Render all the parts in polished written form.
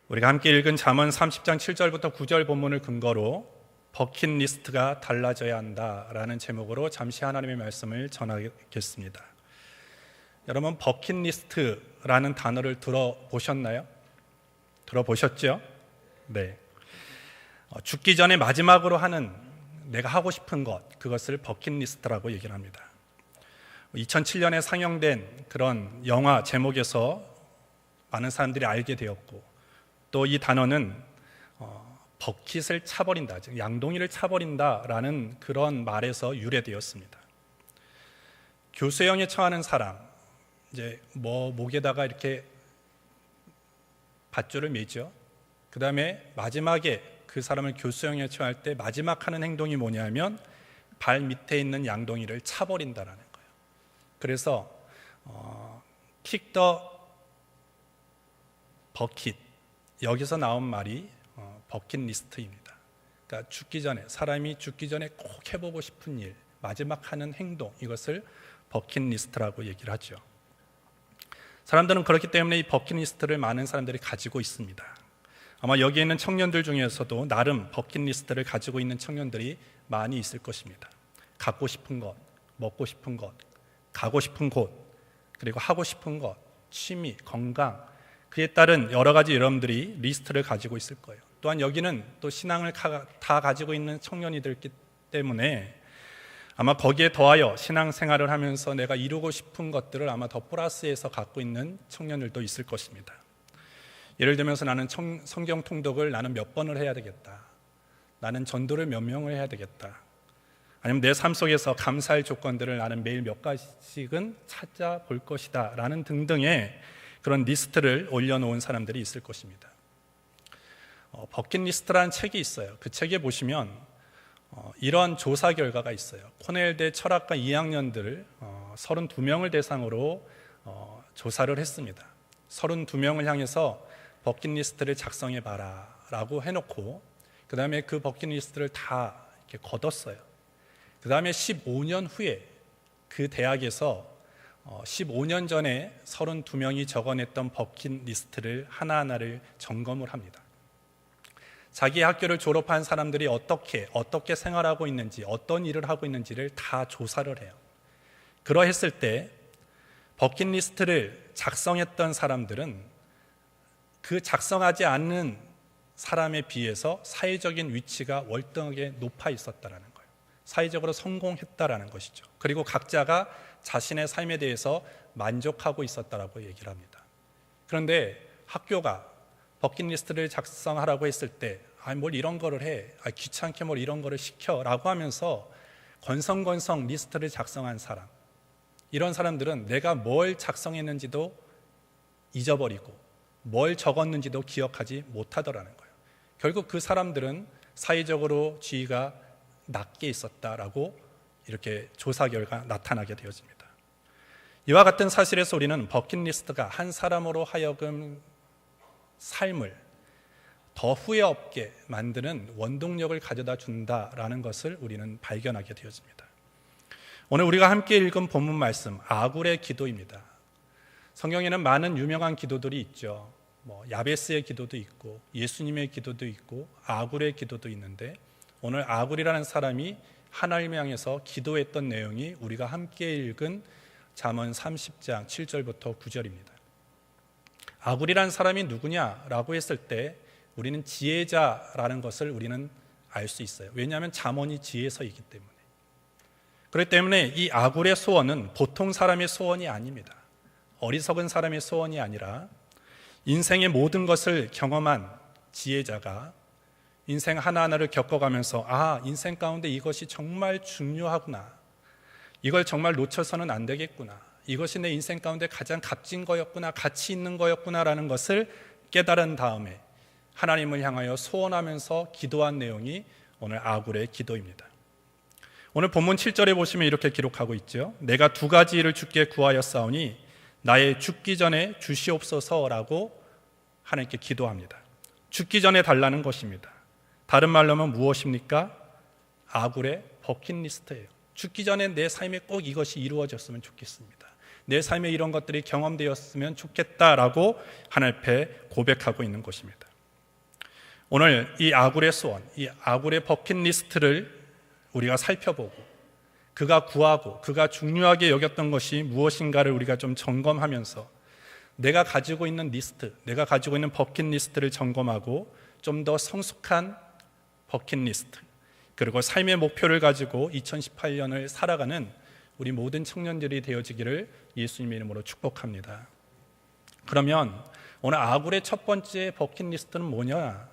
우리가 함께 읽은 잠언 30장 7절부터 9절 본문을 근거로 버킷리스트가 달라져야 한다라는 제목으로 잠시 하나님의 말씀을 전하겠습니다. 여러분, 버킷리스트라는 단어를 들어보셨나요? 들어보셨죠? 네. 죽기 전에 마지막으로 하는 내가 하고 싶은 것, 그것을 버킷리스트라고 얘기를 합니다. 2007년에 상영된 그런 영화 제목에서 많은 사람들이 알게 되었고, 또 이 단어는 버킷을 차버린다, 즉 양동이를 차버린다라는 그런 말에서 유래되었습니다. 교수형에 처하는 사람, 이제 목에다가 이렇게 밧줄을 매죠. 그 다음에 마지막에 그 사람을 교수형에 처할 때 마지막 하는 행동이 뭐냐면 발 밑에 있는 양동이를 차버린다라는 거예요. 그래서 kick the bucket, 여기서 나온 말이 버킷리스트입니다. 그러니까 사람이 죽기 전에 꼭 해보고 싶은 일, 마지막 하는 행동, 이것을 버킷리스트라고 얘기를 하죠. 사람들은 그렇기 때문에 이 버킷리스트를 많은 사람들이 가지고 있습니다. 아마 여기에 있는 청년들 중에서도 나름 버킷리스트를 가지고 있는 청년들이 많이 있을 것입니다. 갖고 싶은 것, 먹고 싶은 것, 가고 싶은 곳, 그리고 하고 싶은 것, 취미, 건강, 그에 따른 여러 가지 여러분들이 리스트를 가지고 있을 거예요. 또한 여기는 또 신앙을 다 가지고 있는 청년이들기 때문에 아마 거기에 더하여 신앙생활을 하면서 내가 이루고 싶은 것들을 아마 더 플러스해서 갖고 있는 청년들도 있을 것입니다. 예를 들면서 나는 성경 통독을 나는 몇 번을 해야 되겠다, 나는 전도를 몇 명을 해야 되겠다, 아니면 내 삶 속에서 감사할 조건들을 나는 매일 몇 가지씩은 찾아볼 것이다 라는 등등의 그런 리스트를 올려놓은 사람들이 있을 것입니다. 버킷리스트라는 책이 있어요. 그 책에 보시면 이런 조사 결과가 있어요. 코넬대 철학과 2학년들 32명을 대상으로 조사를 했습니다. 32명을 향해서 버킷리스트를 작성해봐라 라고 해놓고 그 다음에 그 버킷리스트를 다 이렇게 걷었어요. 그 다음에 15년 후에 그 대학에서 15년 전에 32명이 적어냈던 버킷리스트를 하나하나를 점검을 합니다. 자기 학교를 졸업한 사람들이 어떻게 생활하고 있는지, 어떤 일을 하고 있는지를 다 조사를 해요. 그러했을 때 버킷리스트를 작성했던 사람들은 그 작성하지 않는 사람에 비해서 사회적인 위치가 월등하게 높아 있었다는 거예요. 사회적으로 성공했다라는 것이죠. 그리고 각자가 자신의 삶에 대해서 만족하고 있었다라고 얘기를 합니다. 그런데 학교가 버킷리스트를 작성하라고 했을 때 뭘 이런 거를 해, 귀찮게 뭘 이런 거를 시켜라고 하면서 건성건성 리스트를 작성한 사람, 이런 사람들은 내가 뭘 작성했는지도 잊어버리고 뭘 적었는지도 기억하지 못하더라는 거예요. 결국 그 사람들은 사회적으로 지위가 낮게 있었다라고 이렇게 조사 결과 나타나게 되어집니다. 이와 같은 사실에서 우리는 버킷리스트가 한 사람으로 하여금 삶을 더 후회 없게 만드는 원동력을 가져다 준다라는 것을 우리는 발견하게 되어집니다. 오늘 우리가 함께 읽은 본문 말씀, 아굴의 기도입니다. 성경에는 많은 유명한 기도들이 있죠. 야베스의 기도도 있고 예수님의 기도도 있고 아굴의 기도도 있는데, 오늘 아굴이라는 사람이 하나님을 향해서 기도했던 내용이 우리가 함께 읽은 잠언 30장 7절부터 9절입니다. 아굴이라는 사람이 누구냐라고 했을 때 우리는 지혜자라는 것을 우리는 알 수 있어요. 왜냐하면 잠언이 지혜서이기 때문에. 그렇기 때문에 이 아굴의 소원은 보통 사람의 소원이 아닙니다. 어리석은 사람의 소원이 아니라 인생의 모든 것을 경험한 지혜자가 인생 하나하나를 겪어가면서 인생 가운데 이것이 정말 중요하구나, 이걸 정말 놓쳐서는 안 되겠구나, 이것이 내 인생 가운데 가장 값진 거였구나, 가치 있는 거였구나라는 것을 깨달은 다음에 하나님을 향하여 소원하면서 기도한 내용이 오늘 아굴의 기도입니다. 오늘 본문 7절에 보시면 이렇게 기록하고 있죠. 내가 두 가지 일을 주께 구하였사오니 나의 죽기 전에 주시옵소서라고 하나님께 기도합니다. 죽기 전에 달라는 것입니다. 다른 말로 하면 무엇입니까? 아굴의 버킷리스트예요. 죽기 전에 내 삶에 꼭 이것이 이루어졌으면 좋겠습니다. 내 삶에 이런 것들이 경험되었으면 좋겠다라고 하나님 앞에 고백하고 있는 것입니다. 오늘 이 아굴의 소원, 이 아굴의 버킷리스트를 우리가 살펴보고 그가 구하고 그가 중요하게 여겼던 것이 무엇인가를 우리가 좀 점검하면서 내가 가지고 있는 리스트, 내가 가지고 있는 버킷리스트를 점검하고 좀 더 성숙한 버킷리스트, 그리고 삶의 목표를 가지고 2018년을 살아가는 우리 모든 청년들이 되어지기를 예수님의 이름으로 축복합니다. 그러면 오늘 아굴의 첫 번째 버킷리스트는 뭐냐?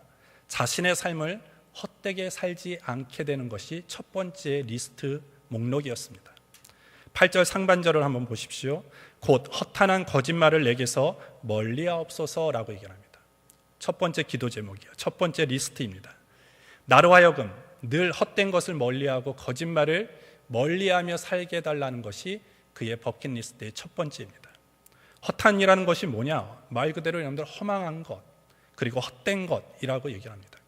자신의 삶을 헛되게 살지 않게 되는 것이 첫 번째 리스트 목록이었습니다. 8절 상반절을 한번 보십시오. 곧 허탄한 거짓말을 내게서 멀리하옵소서라고 얘기합니다. 첫 번째 기도 제목이요, 첫 번째 리스트입니다. 나로 하여금 늘 헛된 것을 멀리하고 거짓말을 멀리하며 살게 해달라는 것이 그의 버킷리스트의 첫 번째입니다. 허탄이라는 것이 뭐냐? 말 그대로 여러분들 허망한 것, 그리고 헛된 것이라고 얘기합니다.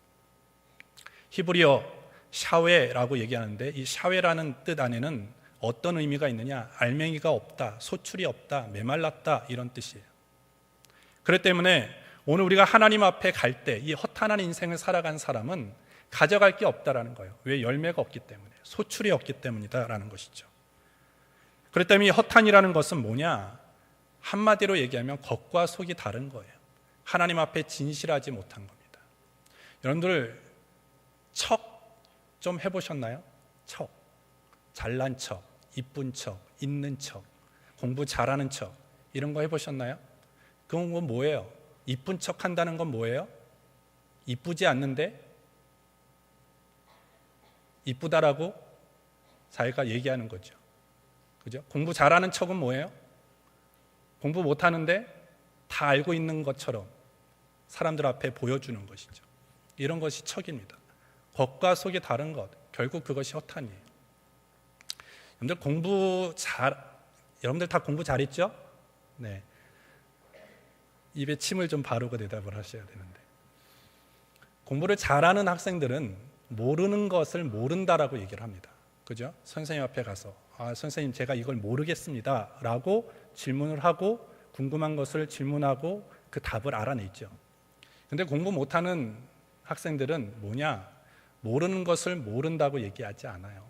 히브리어 샤웨라고 얘기하는데 이 샤웨라는 뜻 안에는 어떤 의미가 있느냐? 알맹이가 없다, 소출이 없다, 메말랐다, 이런 뜻이에요. 그렇기 때문에 오늘 우리가 하나님 앞에 갈 때 이 허탄한 인생을 살아간 사람은 가져갈 게 없다라는 거예요. 왜? 열매가 없기 때문에, 소출이 없기 때문이다라는 것이죠. 그렇기 때문에 이 허탄이라는 것은 뭐냐? 한마디로 얘기하면 겉과 속이 다른 거예요. 하나님 앞에 진실하지 못한 겁니다. 여러분들 척 좀 해보셨나요? 척, 잘난 척, 이쁜 척, 있는 척, 공부 잘하는 척, 이런 거 해보셨나요? 그건 뭐예요? 이쁜 척 한다는 건 뭐예요? 이쁘지 않는데 이쁘다라고 자기가 얘기하는 거죠. 그죠? 공부 잘하는 척은 뭐예요? 공부 못하는데 다 알고 있는 것처럼 사람들 앞에 보여주는 것이죠. 이런 것이 척입니다. 겉과 속이 다른 것, 결국 그것이 허탄이에요. 여러분들 다 공부 잘했죠? 네. 입에 침을 좀 바르고 대답을 하셔야 되는데, 공부를 잘하는 학생들은 모르는 것을 모른다라고 얘기를 합니다. 그죠? 선생님 앞에 가서 선생님 제가 이걸 모르겠습니다 라고 질문을 하고 궁금한 것을 질문하고 그 답을 알아내죠. 근데 공부 못하는 학생들은 뭐냐? 모르는 것을 모른다고 얘기하지 않아요.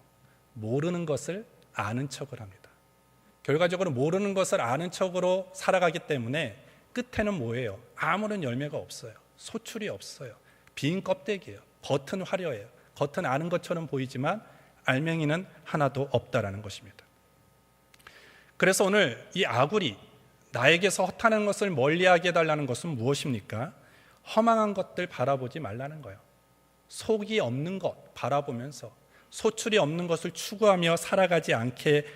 모르는 것을 아는 척을 합니다. 결과적으로 모르는 것을 아는 척으로 살아가기 때문에 끝에는 뭐예요? 아무런 열매가 없어요. 소출이 없어요. 빈 껍데기예요. 겉은 화려해요. 겉은 아는 것처럼 보이지만 알맹이는 하나도 없다라는 것입니다. 그래서 오늘 이 아굴이 나에게서 허탄한 것을 멀리하게 해달라는 것은 무엇입니까? 허망한 것들 바라보지 말라는 거예요. 속이 없는 것 바라보면서 소출이 없는 것을 추구하며 살아가지 않게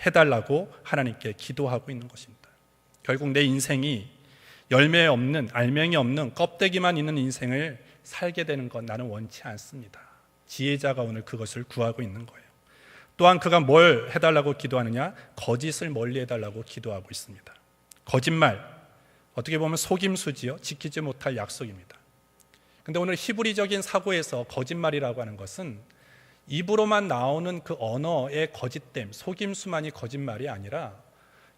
해달라고 하나님께 기도하고 있는 것입니다. 결국 내 인생이 열매 없는, 알맹이 없는, 껍데기만 있는 인생을 살게 되는 것 나는 원치 않습니다. 지혜자가 오늘 그것을 구하고 있는 거예요. 또한 그가 뭘 해달라고 기도하느냐? 거짓을 멀리 해달라고 기도하고 있습니다. 거짓말, 어떻게 보면 속임수지요. 지키지 못할 약속입니다. 근데 오늘 히브리적인 사고에서 거짓말이라고 하는 것은 입으로만 나오는 그 언어의 거짓됨, 속임수만이 거짓말이 아니라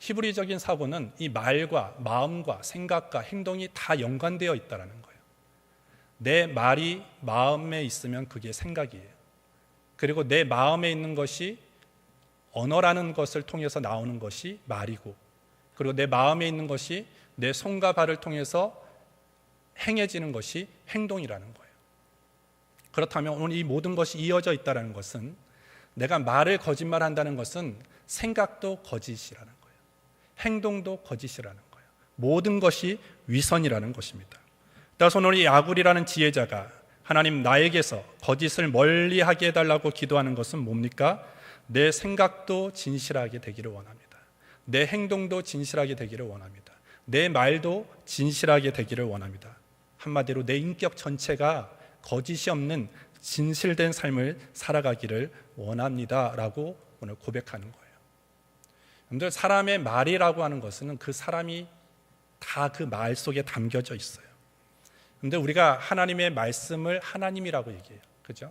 히브리적인 사고는 이 말과 마음과 생각과 행동이 다 연관되어 있다는 거예요. 내 말이 마음에 있으면 그게 생각이에요. 그리고 내 마음에 있는 것이 언어라는 것을 통해서 나오는 것이 말이고, 그리고 내 마음에 있는 것이 내 손과 발을 통해서 행해지는 것이 행동이라는 거예요. 그렇다면 오늘 이 모든 것이 이어져 있다는 것은, 내가 말을 거짓말한다는 것은 생각도 거짓이라는 거예요. 행동도 거짓이라는 거예요. 모든 것이 위선이라는 것입니다. 따라서 오늘 이 아굴이라는 지혜자가 하나님 나에게서 거짓을 멀리하게 해달라고 기도하는 것은 뭡니까? 내 생각도 진실하게 되기를 원합니다. 내 행동도 진실하게 되기를 원합니다. 내 말도 진실하게 되기를 원합니다. 한마디로 내 인격 전체가 거짓이 없는 진실된 삶을 살아가기를 원합니다 라고 오늘 고백하는 거예요. 여러분들, 사람의 말이라고 하는 것은 그 사람이 다 그 말 속에 담겨져 있어요. 그런데 우리가 하나님의 말씀을 하나님이라고 얘기해요. 그죠?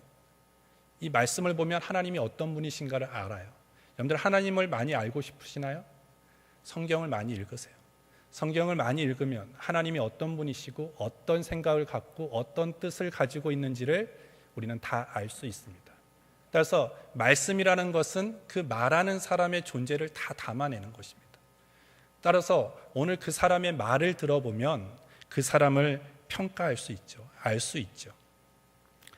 이 말씀을 보면 하나님이 어떤 분이신가를 알아요. 여러분들 하나님을 많이 알고 싶으시나요? 성경을 많이 읽으세요. 성경을 많이 읽으면 하나님이 어떤 분이시고 어떤 생각을 갖고 어떤 뜻을 가지고 있는지를 우리는 다 알 수 있습니다. 따라서 말씀이라는 것은 그 말하는 사람의 존재를 다 담아내는 것입니다. 따라서 오늘 그 사람의 말을 들어보면 그 사람을 평가할 수 있죠. 알 수 있죠.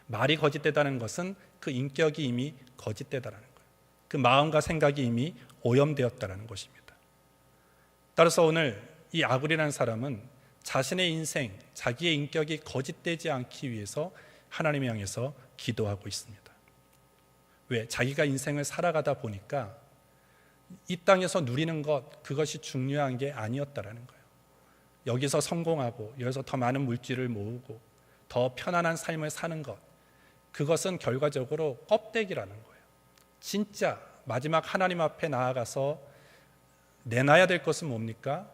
말이 거짓되다는 것은 그 인격이 이미 거짓되다라는 거예요. 그 마음과 생각이 이미 오염되었다라는 것입니다. 따라서 오늘 이 아굴이라는 사람은 자신의 인생, 자기의 인격이 거짓되지 않기 위해서 하나님을 향해서 기도하고 있습니다. 왜? 자기가 인생을 살아가다 보니까 이 땅에서 누리는 것, 그것이 중요한 게 아니었다라는 거예요. 여기서 성공하고 여기서 더 많은 물질을 모으고 더 편안한 삶을 사는 것, 그것은 결과적으로 껍데기라는 거예요. 진짜 마지막 하나님 앞에 나아가서 내놔야 될 것은 뭡니까?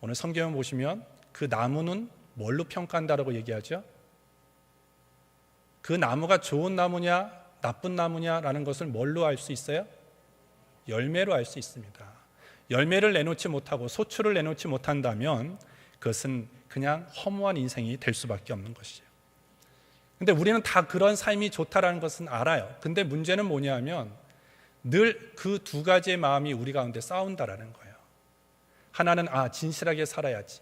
오늘 성경을 보시면 그 나무는 뭘로 평가한다라고 얘기하죠? 그 나무가 좋은 나무냐 나쁜 나무냐라는 것을 뭘로 알 수 있어요? 열매로 알 수 있습니다. 열매를 내놓지 못하고 소출을 내놓지 못한다면 그것은 그냥 허무한 인생이 될 수밖에 없는 것이에요. 근데 우리는 다 그런 삶이 좋다라는 것은 알아요. 근데 문제는 뭐냐면 늘 그 두 가지의 마음이 우리 가운데 싸운다라는 거예요. 하나는 진실하게 살아야지,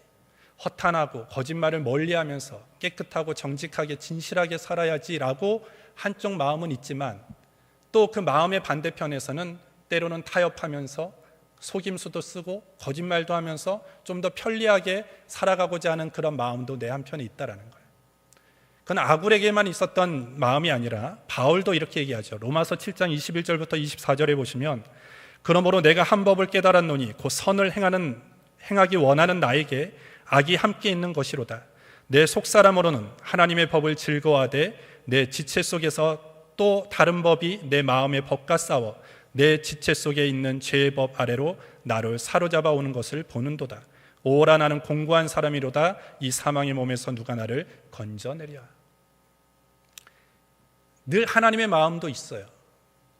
허탄하고 거짓말을 멀리하면서 깨끗하고 정직하게 진실하게 살아야지라고 한쪽 마음은 있지만 또 그 마음의 반대편에서는 때로는 타협하면서 속임수도 쓰고 거짓말도 하면서 좀 더 편리하게 살아가고자 하는 그런 마음도 내 한편에 있다라는 거예요. 그건 아굴에게만 있었던 마음이 아니라 바울도 이렇게 얘기하죠. 로마서 7장 21절부터 24절에 보시면 그러므로 내가 한 법을 깨달았노니 곧 선을 행하기 원하는 나에게 악이 함께 있는 것이로다. 내 속사람으로는 하나님의 법을 즐거워하되 내 지체 속에서 또 다른 법이 내 마음의 법과 싸워 내 지체 속에 있는 죄의 법 아래로 나를 사로잡아 오는 것을 보는도다. 오라 나는 공고한 사람이로다. 이 사망의 몸에서 누가 나를 건져내랴. 늘 하나님의 마음도 있어요.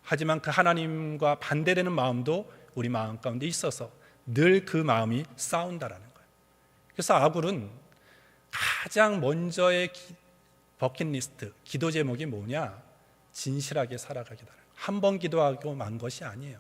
하지만 그 하나님과 반대되는 마음도 우리 마음 가운데 있어서 늘 그 마음이 싸운다라는 거예요. 그래서 아굴은 가장 먼저의 버킷리스트, 기도 제목이 뭐냐? 진실하게 살아가기다. 한 번 기도하고 만 것이 아니에요.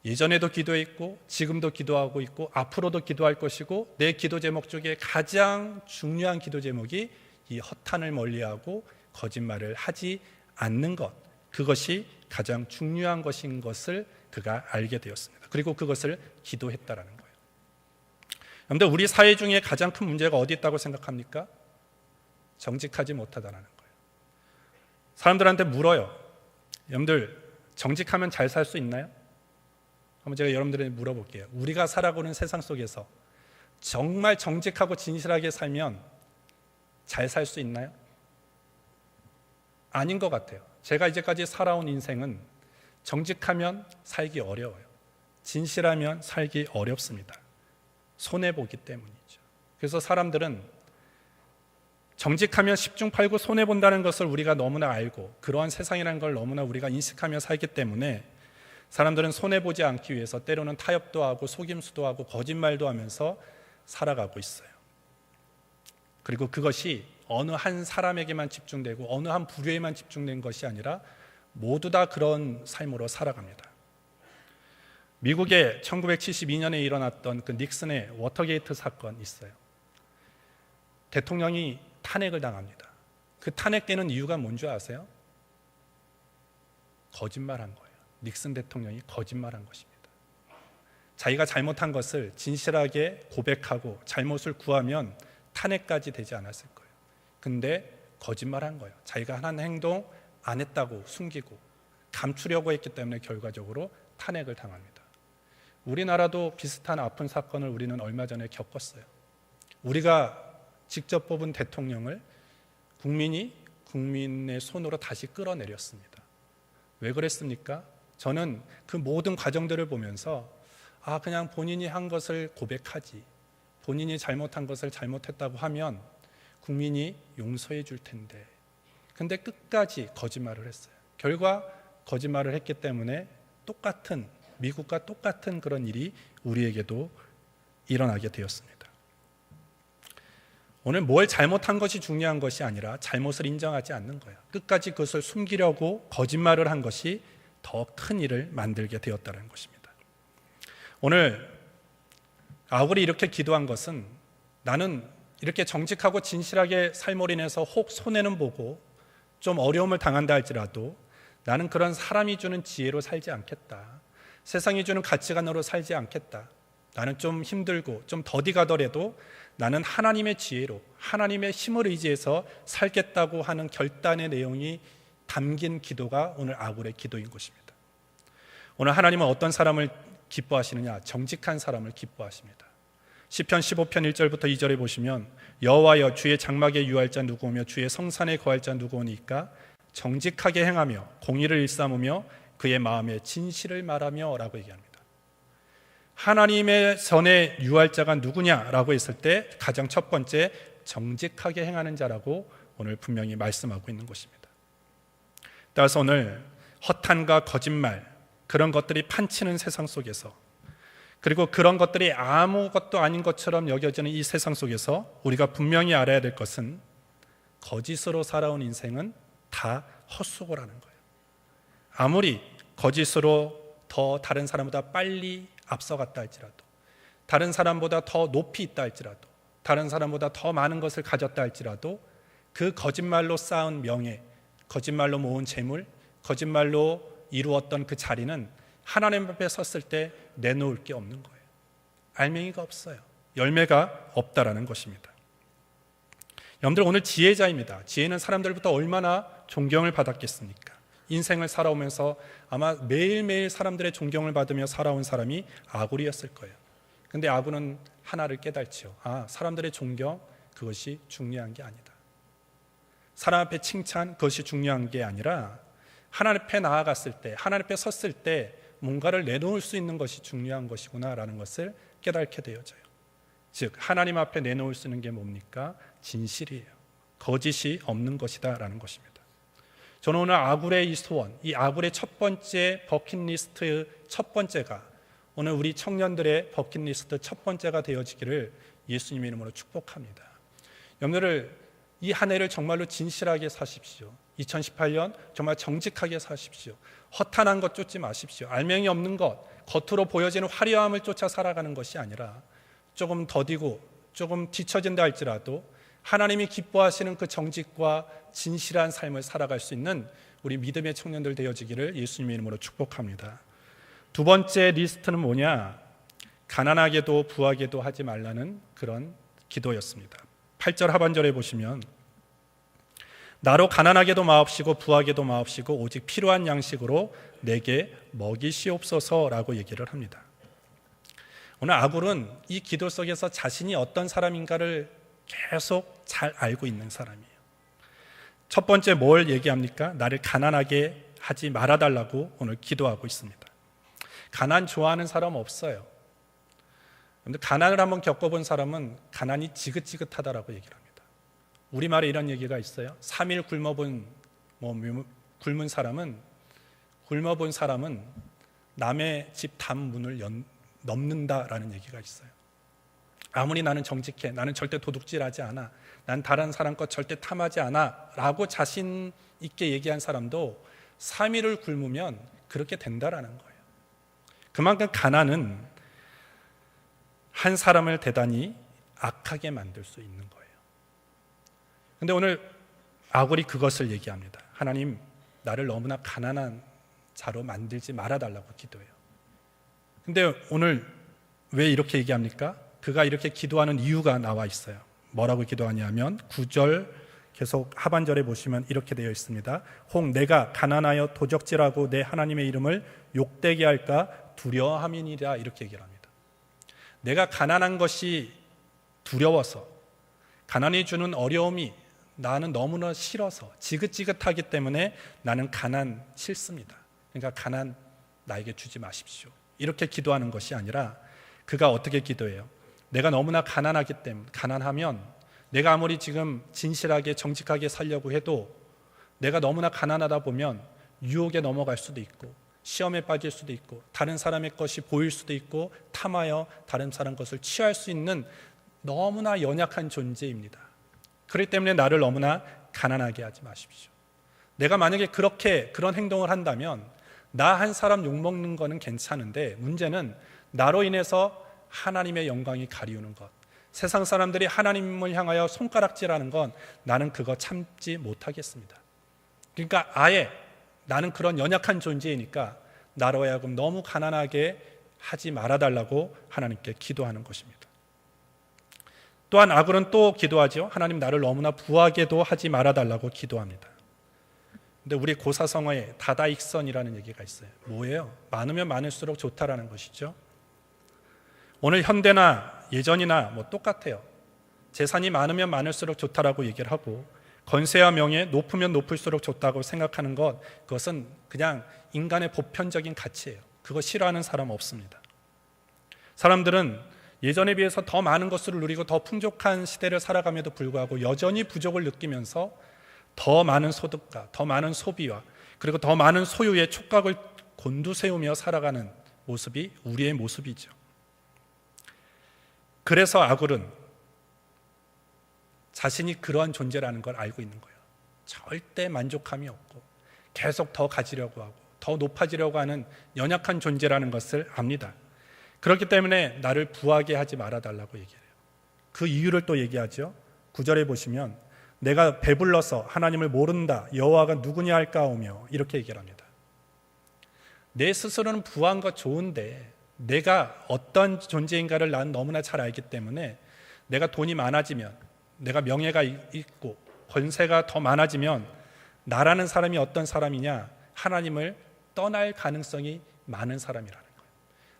예전에도 기도했고 지금도 기도하고 있고 앞으로도 기도할 것이고 내 기도 제목 중에 가장 중요한 기도 제목이 이 허탄을 멀리하고 거짓말을 하지 않는 것, 그것이 가장 중요한 것인 것을 그가 알게 되었습니다. 그리고 그것을 기도했다라는 거예요. 그런데 우리 사회 중에 가장 큰 문제가 어디 있다고 생각합니까? 정직하지 못하다라는 거예요. 사람들한테 물어요. 여러분들 정직하면 잘 살 수 있나요? 한번 제가 여러분들에게 물어볼게요. 우리가 살아가는 세상 속에서 정말 정직하고 진실하게 살면 잘 살 수 있나요? 아닌 것 같아요. 제가 이제까지 살아온 인생은 정직하면 살기 어려워요. 진실하면 살기 어렵습니다. 손해보기 때문이죠. 그래서 사람들은 정직하면 10중 8구 손해본다는 것을 우리가 너무나 알고 그러한 세상이라는 걸 너무나 우리가 인식하며 살기 때문에 사람들은 손해보지 않기 위해서 때로는 타협도 하고 속임수도 하고 거짓말도 하면서 살아가고 있어요. 그리고 그것이 어느 한 사람에게만 집중되고 어느 한 부류에만 집중된 것이 아니라 모두 다 그런 삶으로 살아갑니다. 미국에 1972년에 일어났던 그 닉슨의 워터게이트 사건이 있어요. 대통령이 탄핵을 당합니다. 그 탄핵되는 이유가 뭔지 아세요? 거짓말한 거예요. 닉슨 대통령이 거짓말한 것입니다. 자기가 잘못한 것을 진실하게 고백하고 잘못을 구하면 탄핵까지 되지 않았을 거예요. 근데 거짓말한 거예요. 자기가 한 행동 안 했다고 숨기고 감추려고 했기 때문에 결과적으로 탄핵을 당합니다. 우리나라도 비슷한 아픈 사건을 우리는 얼마 전에 겪었어요. 우리가 직접 뽑은 대통령을 국민의 손으로 다시 끌어내렸습니다. 왜 그랬습니까? 저는 그 모든 과정들을 보면서 그냥 본인이 한 것을 고백하지, 본인이 잘못한 것을 잘못했다고 하면 국민이 용서해 줄 텐데, 근데 끝까지 거짓말을 했어요. 결과 거짓말을 했기 때문에 미국과 똑같은 그런 일이 우리에게도 일어나게 되었습니다. 오늘 뭘 잘못한 것이 중요한 것이 아니라 잘못을 인정하지 않는 거예요. 끝까지 그것을 숨기려고 거짓말을 한 것이 더 큰 일을 만들게 되었다는 것입니다. 오늘 아굴이 이렇게 기도한 것은 나는 이렇게 정직하고 진실하게 삶으로 인해서 혹 손해는 보고 좀 어려움을 당한다 할지라도 나는 그런 사람이 주는 지혜로 살지 않겠다. 세상이 주는 가치관으로 살지 않겠다. 나는 좀 힘들고 좀 더디 가더라도 나는 하나님의 지혜로 하나님의 힘을 의지해서 살겠다고 하는 결단의 내용이 담긴 기도가 오늘 아굴의 기도인 것입니다. 오늘 하나님은 어떤 사람을 기뻐하시느냐? 정직한 사람을 기뻐하십니다. 시편 15편 1절부터 2절에 보시면 여호와여 주의 장막에 유할 자 누구오며 주의 성산에 거할 자 누구오니까 정직하게 행하며 공의를 일삼으며 그의 마음에 진실을 말하며 라고 얘기합니다. 하나님의 전에 유할 자가 누구냐라고 했을 때 가장 첫 번째 정직하게 행하는 자라고 오늘 분명히 말씀하고 있는 것입니다. 따라서 오늘 허탄과 거짓말 그런 것들이 판치는 세상 속에서 그리고 그런 것들이 아무것도 아닌 것처럼 여겨지는 이 세상 속에서 우리가 분명히 알아야 될 것은 거짓으로 살아온 인생은 다 헛수고라는 거예요. 아무리 거짓으로 더 다른 사람보다 빨리 앞서갔다 할지라도 다른 사람보다 더 높이 있다 할지라도 다른 사람보다 더 많은 것을 가졌다 할지라도 그 거짓말로 쌓은 명예, 거짓말로 모은 재물, 거짓말로 이루었던 그 자리는 하나님 앞에 섰을 때 내놓을 게 없는 거예요. 알맹이가 없어요. 열매가 없다라는 것입니다. 여러분들 오늘 지혜자입니다. 지혜는 사람들부터 얼마나 존경을 받았겠습니까? 인생을 살아오면서 아마 매일매일 사람들의 존경을 받으며 살아온 사람이 아굴이었을 거예요. 근데 아굴은 하나를 깨달지요. 사람들의 존경 그것이 중요한 게 아니다. 사람 앞에 칭찬 그것이 중요한 게 아니라 하나님 앞에 나아갔을 때 하나님 앞에 섰을 때 뭔가를 내놓을 수 있는 것이 중요한 것이구나라는 것을 깨닫게 되어져요. 즉 하나님 앞에 내놓을 수 있는 게 뭡니까? 진실이에요. 거짓이 없는 것이다라는 것입니다. 저는 오늘 아굴의 이 소원, 이 아굴의 첫 번째 버킷리스트 첫 번째가 오늘 우리 청년들의 버킷리스트 첫 번째가 되어지기를 예수님의 이름으로 축복합니다. 여러분들 이 한 해를 정말로 진실하게 사십시오. 2018년 정말 정직하게 사십시오. 허탄한 것 쫓지 마십시오. 알맹이 없는 것, 겉으로 보여지는 화려함을 쫓아 살아가는 것이 아니라 조금 더디고 조금 뒤처진다 할지라도 하나님이 기뻐하시는 그 정직과 진실한 삶을 살아갈 수 있는 우리 믿음의 청년들 되어지기를 예수님의 이름으로 축복합니다. 두 번째 리스트는 뭐냐? 가난하게도 부하게도 하지 말라는 그런 기도였습니다. 8절 하반절에 보시면 나로 가난하게도 마옵시고 부하게도 마옵시고 오직 필요한 양식으로 내게 먹이시옵소서라고 얘기를 합니다. 오늘 아굴은 이 기도 속에서 자신이 어떤 사람인가를 계속 잘 알고 있는 사람이에요. 첫 번째 뭘 얘기합니까? 나를 가난하게 하지 말아달라고 오늘 기도하고 있습니다. 가난 좋아하는 사람 없어요. 그런데 가난을 한번 겪어본 사람은 가난이 지긋지긋하다라고 얘기를 합니다. 우리말에 이런 얘기가 있어요. 3일 굶어본 사람은 남의 집 단문을 넘는다라는 얘기가 있어요. 아무리 나는 정직해, 나는 절대 도둑질하지 않아, 난 다른 사람 것 절대 탐하지 않아 라고 자신 있게 얘기한 사람도 3일을 굶으면 그렇게 된다라는 거예요. 그만큼 가난은 한 사람을 대단히 악하게 만들 수 있는 거예요. 그런데 오늘 아굴이 그것을 얘기합니다. 하나님, 나를 너무나 가난한 자로 만들지 말아달라고 기도해요. 근데 오늘 왜 이렇게 얘기합니까? 그가 이렇게 기도하는 이유가 나와 있어요. 뭐라고 기도하냐면 9절 계속 하반절에 보시면 이렇게 되어 있습니다. 혹 내가 가난하여 도적질하고 내 하나님의 이름을 욕되게 할까 두려워함이니라 이렇게 얘기를 합니다. 내가 가난한 것이 두려워서 가난이 주는 어려움이 나는 너무나 싫어서 지긋지긋하기 때문에 나는 가난 싫습니다. 그러니까 가난 나에게 주지 마십시오. 이렇게 기도하는 것이 아니라 그가 어떻게 기도해요? 내가 너무나 가난하기 때문에 가난하면 내가 아무리 지금 진실하게 정직하게 살려고 해도 내가 너무나 가난하다 보면 유혹에 넘어갈 수도 있고 시험에 빠질 수도 있고 다른 사람의 것이 보일 수도 있고 탐하여 다른 사람 것을 취할 수 있는 너무나 연약한 존재입니다. 그렇기 때문에 나를 너무나 가난하게 하지 마십시오. 내가 만약에 그런 행동을 한다면 나 한 사람 욕먹는 거는 괜찮은데 문제는 나로 인해서 하나님의 영광이 가리우는 것, 세상 사람들이 하나님을 향하여 손가락질하는 건 나는 그거 참지 못하겠습니다. 그러니까 아예 나는 그런 연약한 존재이니까 나로 하여금 너무 가난하게 하지 말아달라고 하나님께 기도하는 것입니다. 또한 아굴은 또 기도하죠. 하나님 나를 너무나 부하게도 하지 말아달라고 기도합니다. 근데 우리 고사성어에 다다익선이라는 얘기가 있어요. 뭐예요? 많으면 많을수록 좋다라는 것이죠. 오늘 현대나 예전이나 똑같아요. 재산이 많으면 많을수록 좋다라고 얘기를 하고 건세와 명예 높으면 높을수록 좋다고 생각하는 것, 그것은 그냥 인간의 보편적인 가치예요. 그거 싫어하는 사람 없습니다. 사람들은 예전에 비해서 더 많은 것을 누리고 더 풍족한 시대를 살아감에도 불구하고 여전히 부족을 느끼면서 더 많은 소득과 더 많은 소비와 그리고 더 많은 소유의 촉각을 곤두세우며 살아가는 모습이 우리의 모습이죠. 그래서 아굴은 자신이 그러한 존재라는 걸 알고 있는 거예요. 절대 만족함이 없고 계속 더 가지려고 하고 더 높아지려고 하는 연약한 존재라는 것을 압니다. 그렇기 때문에 나를 부하게 하지 말아달라고 얘기해요. 그 이유를 또 얘기하죠. 9절에 보시면 내가 배불러서 하나님을 모른다 여호와가 누구냐 할까오며 이렇게 얘기를 합니다. 내 스스로는 부한 것 좋은데 내가 어떤 존재인가를 난 너무나 잘 알기 때문에 내가 돈이 많아지면 내가 명예가 있고 권세가 더 많아지면 나라는 사람이 어떤 사람이냐, 하나님을 떠날 가능성이 많은 사람이라는 거예요.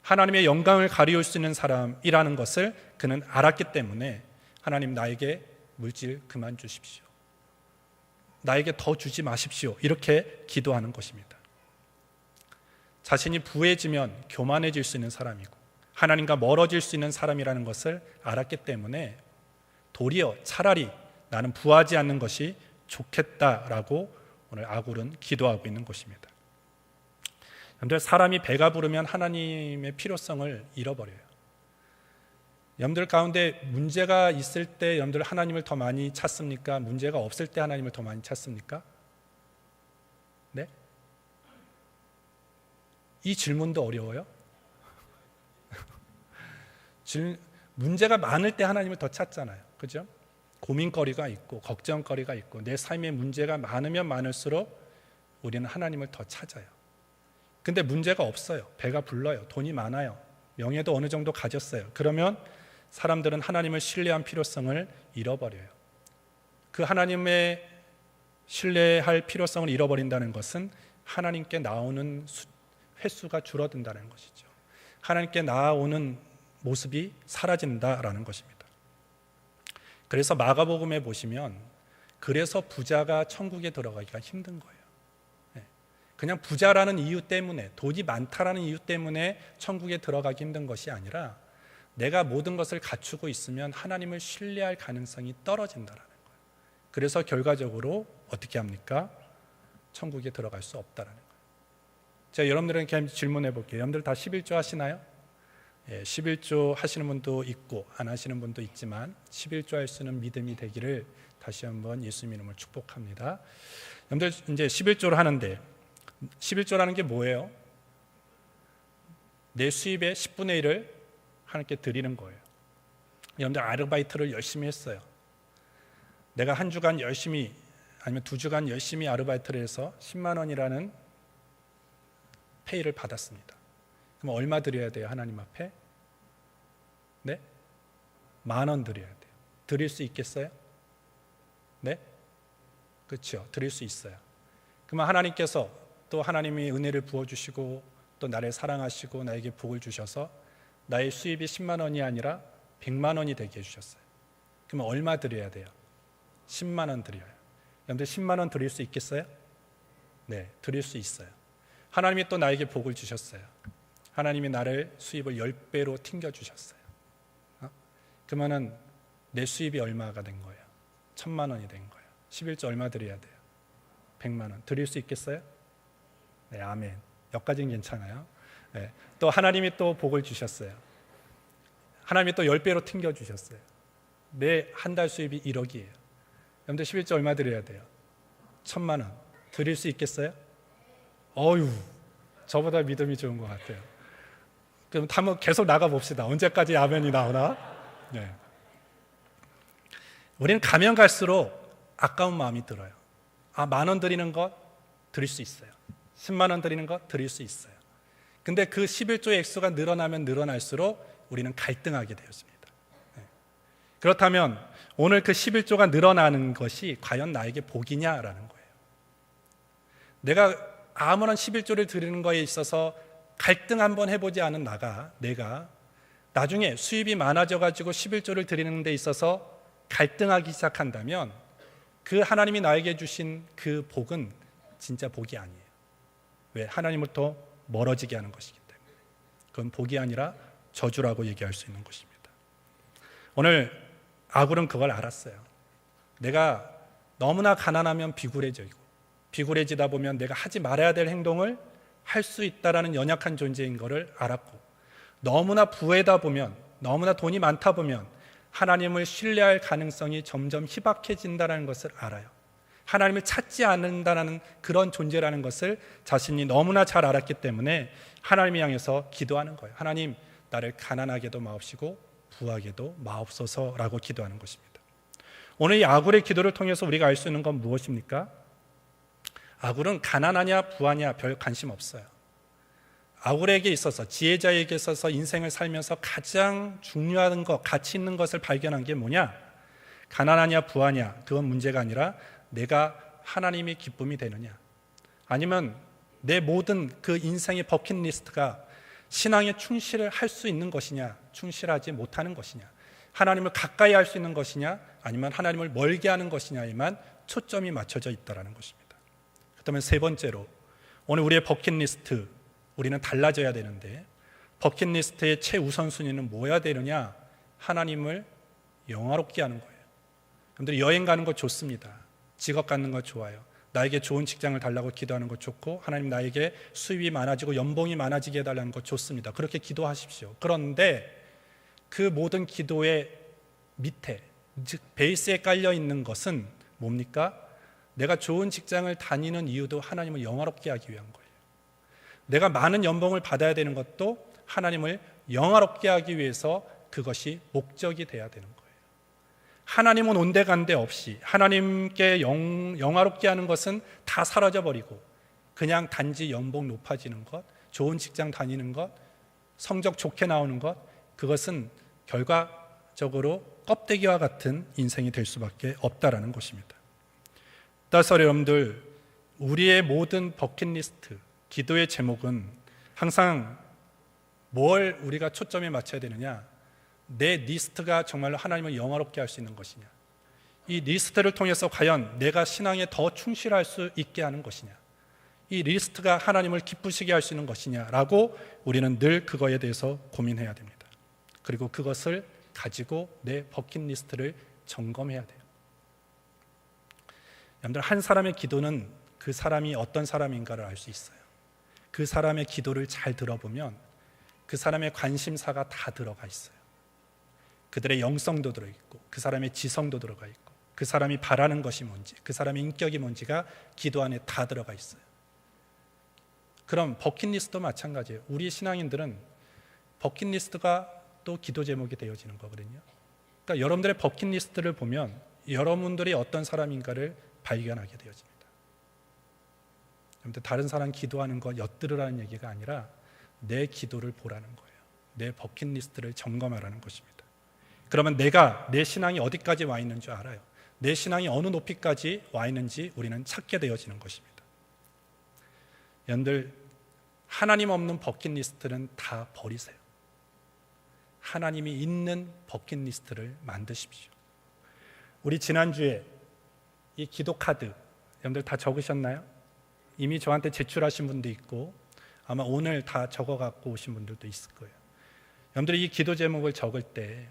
하나님의 영광을 가리울 수 있는 사람이라는 것을 그는 알았기 때문에 하나님 나에게 물질 그만 주십시오, 나에게 더 주지 마십시오, 이렇게 기도하는 것입니다. 자신이 부해지면 교만해질 수 있는 사람이고 하나님과 멀어질 수 있는 사람이라는 것을 알았기 때문에 도리어 차라리 나는 부하지 않는 것이 좋겠다라고 오늘 아굴은 기도하고 있는 것입니다. 여러분들, 사람이 배가 부르면 하나님의 필요성을 잃어버려요. 여러분들 가운데 문제가 있을 때 여러분들 하나님을 더 많이 찾습니까? 문제가 없을 때 하나님을 더 많이 찾습니까? 네? 이 질문도 어려워요. 문제가 많을 때 하나님을 더 찾잖아요. 그죠? 고민거리가 있고 걱정거리가 있고 내 삶에 문제가 많으면 많을수록 우리는 하나님을 더 찾아요. 근데 문제가 없어요. 배가 불러요. 돈이 많아요. 명예도 어느 정도 가졌어요. 그러면 사람들은 하나님을 신뢰한 필요성을 잃어버려요. 그 하나님의 신뢰할 필요성을 잃어버린다는 것은 하나님께 나오는 횟수가 줄어든다는 것이죠. 하나님께 나아오는 모습이 사라진다라는 것입니다. 그래서 마가복음에 보시면 그래서 부자가 천국에 들어가기가 힘든 거예요. 그냥 부자라는 이유 때문에, 돈이 많다라는 이유 때문에 천국에 들어가기 힘든 것이 아니라 내가 모든 것을 갖추고 있으면 하나님을 신뢰할 가능성이 떨어진다라는 거예요. 그래서 결과적으로 어떻게 합니까? 천국에 들어갈 수 없다라는 거예요. 제가 여러분들에게 질문해 볼게요. 여러분들 다 11조 하시나요? 11조 하시는 분도 있고 안 하시는 분도 있지만 11조 할 수 있는 믿음이 되기를 다시 한번 예수님 이름으로 축복합니다. 여러분들 이제 11조를 하는데 11조라는 게 뭐예요? 내 수입의 10분의 1을 하나님께 드리는 거예요. 여러분들 아르바이트를 열심히 했어요. 내가 한 주간 열심히 아니면 두 주간 열심히 아르바이트를 해서 10만 원이라는 페이를 받았습니다. 그럼 얼마 드려야 돼요? 하나님 앞에? 네? 10,000원 드려야 돼요. 드릴 수 있겠어요? 네? 그렇죠. 드릴 수 있어요. 그러면 하나님께서 또 하나님이 은혜를 부어주시고 또 나를 사랑하시고 나에게 복을 주셔서 나의 수입이 10만 원이 아니라 100만 원이 되게 해주셨어요. 그러면 얼마 드려야 돼요? 10만 원 드려요. 여러분들 10만 원 드릴 수 있겠어요? 네, 드릴 수 있어요. 하나님이 또 나에게 복을 주셨어요. 하나님이 나를 수입을 10배로 튕겨주셨어요. 그러면은 내 수입이 얼마가 된 거예요? 1,000만 원이 된 거예요. 11조 얼마 드려야 돼요? 100만 원. 드릴 수 있겠어요? 네, 아멘. 여기까지는 괜찮아요. 네. 또 하나님이 또 복을 주셨어요. 하나님이 또 10배로 튕겨주셨어요. 매 한 달 수입이 1억이에요. 여러분들 11조 얼마 드려야 돼요? 1,000만 원. 드릴 수 있겠어요? 어휴, 저보다 믿음이 좋은 것 같아요. 그럼 한번 계속 나가봅시다. 언제까지 아멘이 나오나? 네. 우리는 가면 갈수록 아까운 마음이 들어요. 10,000원 드리는 것 드릴 수 있어요. 10만 원 드리는 것 드릴 수 있어요. 근데 그 11조의 액수가 늘어나면 늘어날수록 우리는 갈등하게 되었습니다. 네. 그렇다면 오늘 그 11조가 늘어나는 것이 과연 나에게 복이냐라는 거예요. 내가 아무런 11조를 드리는 거에 있어서 갈등 한번 해보지 않은 내가 나중에 수입이 많아져가지고 11조를 드리는 데 있어서 갈등하기 시작한다면 그 하나님이 나에게 주신 그 복은 진짜 복이 아니에요. 왜? 하나님부터 멀어지게 하는 것이기 때문에. 그건 복이 아니라 저주라고 얘기할 수 있는 것입니다. 오늘 아굴은 그걸 알았어요. 내가 너무나 가난하면 비굴해지다 보면 내가 하지 말아야 될 행동을 할 수 있다라는 연약한 존재인 것을 알았고, 너무나 부해다 보면, 너무나 돈이 많다 보면 하나님을 신뢰할 가능성이 점점 희박해진다는 것을 알아요. 하나님을 찾지 않는다는 그런 존재라는 것을 자신이 너무나 잘 알았기 때문에 하나님을 향해서 기도하는 거예요. 하나님, 나를 가난하게도 마옵시고 부하게도 마옵소서라고 기도하는 것입니다. 오늘 이 아굴의 기도를 통해서 우리가 알 수 있는 건 무엇입니까? 아굴은 가난하냐 부하냐 별 관심 없어요. 아굴에게 있어서, 지혜자에게 있어서 인생을 살면서 가장 중요한 것, 가치 있는 것을 발견한 게 뭐냐? 가난하냐 부하냐, 그건 문제가 아니라 내가 하나님이 기쁨이 되느냐, 아니면 내 모든 그 인생의 버킷리스트가 신앙에 충실을 할 수 있는 것이냐, 충실하지 못하는 것이냐, 하나님을 가까이 할 수 있는 것이냐, 아니면 하나님을 멀게 하는 것이냐에만 초점이 맞춰져 있다는 것입니다. 그렇다면 세 번째로, 오늘 우리의 버킷리스트, 우리는 달라져야 되는데 버킷리스트의 최우선순위는 뭐야 되느냐? 하나님을 영화롭게 하는 거예요. 여러분들이 여행 가는 거 좋습니다. 직업 갖는 거 좋아요. 나에게 좋은 직장을 달라고 기도하는 거 좋고, 하나님 나에게 수입이 많아지고 연봉이 많아지게 해달라는 거 좋습니다. 그렇게 기도하십시오. 그런데 그 모든 기도의 밑에, 즉 베이스에 깔려 있는 것은 뭡니까? 내가 좋은 직장을 다니는 이유도 하나님을 영화롭게 하기 위한 거예요. 내가 많은 연봉을 받아야 되는 것도 하나님을 영화롭게 하기 위해서 그것이 목적이 돼야 되는 거예요. 하나님은 온데간데 없이 하나님께 영화롭게 하는 것은 다 사라져버리고 그냥 단지 연봉 높아지는 것, 좋은 직장 다니는 것, 성적 좋게 나오는 것, 그것은 결과적으로 껍데기와 같은 인생이 될 수밖에 없다라는 것입니다. 따라서 여러분들, 우리의 모든 버킷리스트, 기도의 제목은 항상 뭘 우리가 초점에 맞춰야 되느냐? 내 리스트가 정말로 하나님을 영화롭게 할 수 있는 것이냐, 이 리스트를 통해서 과연 내가 신앙에 더 충실할 수 있게 하는 것이냐, 이 리스트가 하나님을 기쁘시게 할 수 있는 것이냐라고 우리는 늘 그거에 대해서 고민해야 됩니다. 그리고 그것을 가지고 내 버킷리스트를 점검해야 돼요. 여러분들, 한 사람의 기도는 그 사람이 어떤 사람인가를 알 수 있어요. 그 사람의 기도를 잘 들어보면 그 사람의 관심사가 다 들어가 있어요. 그들의 영성도 들어있고, 그 사람의 지성도 들어가 있고, 그 사람이 바라는 것이 뭔지, 그 사람의 인격이 뭔지가 기도 안에 다 들어가 있어요. 그럼 버킷리스트도 마찬가지예요. 우리 신앙인들은 버킷리스트가 또 기도 제목이 되어지는 거거든요. 그러니까 여러분들의 버킷리스트를 보면 여러분들이 어떤 사람인가를 발견하게 되어집니다. 다른 사람 기도하는 거 엿들으라는 얘기가 아니라 내 기도를 보라는 거예요. 내 버킷리스트를 점검하라는 것입니다. 그러면 내 신앙이 어디까지 와 있는 줄 알아요. 내 신앙이 어느 높이까지 와 있는지 우리는 찾게 되어지는 것입니다. 여러분들, 하나님 없는 버킷리스트는 다 버리세요. 하나님이 있는 버킷리스트를 만드십시오. 우리 지난주에 이 기도 카드 여러분들 다 적으셨나요? 이미 저한테 제출하신 분도 있고 아마 오늘 다 적어 갖고 오신 분들도 있을 거예요. 여러분들이 이 기도 제목을 적을 때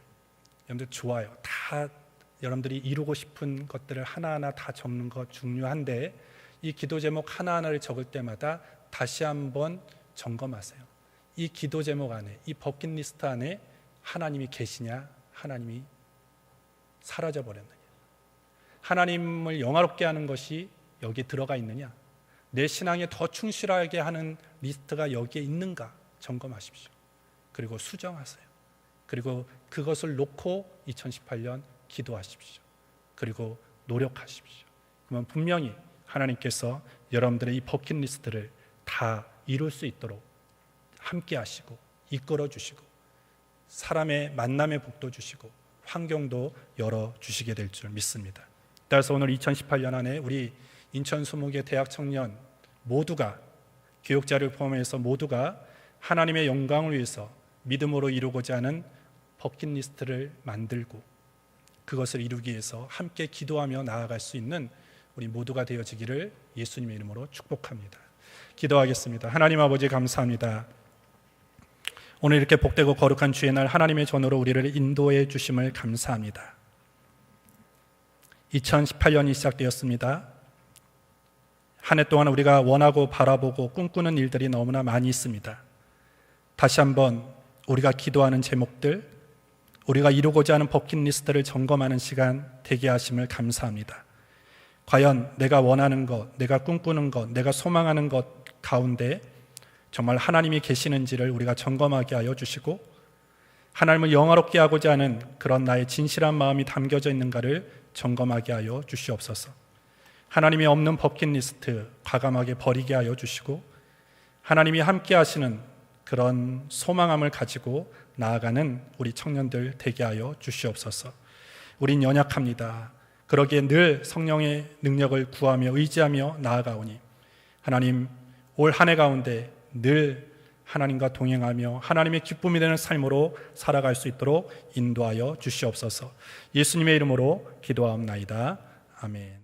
여러분들 좋아요. 다 여러분들이 이루고 싶은 것들을 하나하나 다 적는 것 중요한데, 이 기도 제목 하나하나를 적을 때마다 다시 한번 점검하세요. 이 기도 제목 안에, 이 버킷리스트 안에 하나님이 계시냐, 하나님이 사라져 버렸느냐, 하나님을 영화롭게 하는 것이 여기에 들어가 있느냐, 내 신앙에 더 충실하게 하는 리스트가 여기에 있는가 점검하십시오. 그리고 수정하세요. 그리고 그것을 놓고 2018년 기도하십시오. 그리고 노력하십시오. 그러면 분명히 하나님께서 여러분들의 이 버킷리스트를 다 이룰 수 있도록 함께 하시고 이끌어 주시고 사람의 만남의 복도 주시고 환경도 열어주시게 될 줄 믿습니다. 따라서 오늘 2018년 안에 우리 인천 20개 대학 청년 모두가, 교육자를 포함해서 모두가 하나님의 영광을 위해서 믿음으로 이루고자 하는 버킷리스트를 만들고 그것을 이루기 위해서 함께 기도하며 나아갈 수 있는 우리 모두가 되어지기를 예수님의 이름으로 축복합니다. 기도하겠습니다. 하나님 아버지 감사합니다. 오늘 이렇게 복되고 거룩한 주의 날 하나님의 전으로 우리를 인도해 주심을 감사합니다. 2018년이 시작되었습니다. 한 해 동안 우리가 원하고 바라보고 꿈꾸는 일들이 너무나 많이 있습니다. 다시 한번 우리가 기도하는 제목들, 우리가 이루고자 하는 버킷리스트를 점검하는 시간 되게 하심을 감사합니다. 과연 내가 원하는 것, 내가 꿈꾸는 것, 내가 소망하는 것 가운데 정말 하나님이 계시는지를 우리가 점검하게 하여 주시고 하나님을 영화롭게 하고자 하는 그런 나의 진실한 마음이 담겨져 있는가를 점검하게 하여 주시옵소서. 하나님이 없는 버킷리스트 과감하게 버리게 하여 주시고 하나님이 함께 하시는 그런 소망함을 가지고 나아가는 우리 청년들 되게 하여 주시옵소서. 우린 연약합니다. 그러기에 늘 성령의 능력을 구하며 의지하며 나아가오니 하나님 올 한 해 가운데 늘 하나님과 동행하며 하나님의 기쁨이 되는 삶으로 살아갈 수 있도록 인도하여 주시옵소서. 예수님의 이름으로 기도하옵나이다. 아멘.